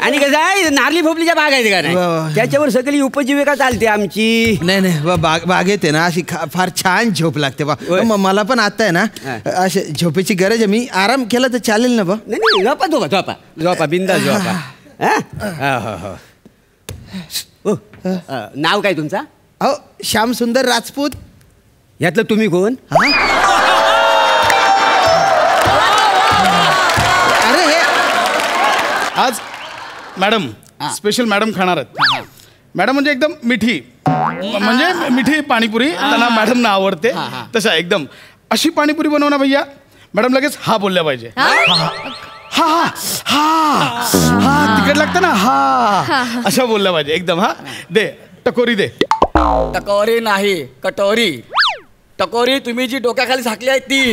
आणि कसं आहे नारळी भोपळीच्या बाग आहेत का नाही त्याच्यावर सगळी उपजीविका चालते आमची. नाही नाही बागेत आहे ना अशी फार छान झोप लागते बा. मला पण आता आहे ना अशी झोपेची गरज आहे. मी आराम केला तर चालेल ना बा? नाही झोपा झोपा झोपा झोपा बिंदास झोपा. नाव काय तुमचा? अहो श्याम सुंदर राजपूत. यातलं तुम्ही कोण? अरे हे आज मॅडम स्पेशल मॅडम खाणार आहेत. मॅडम म्हणजे एकदम मिठी म्हणजे मिठी पाणीपुरी त्यांना मॅडमना आवडते तशा एकदम अशी पाणीपुरी बनव ना भैया. मॅडम लगेच हा बोलल्या पाहिजे. हा हा हा तिकट लागतं ना हा अशा बोलल्या पाहिजे एकदम. हा दे टकोरी दे. टकोरी नाही कटोरी. टकोरी तुम्ही जी डोक्याखाली झाकली आहे ती.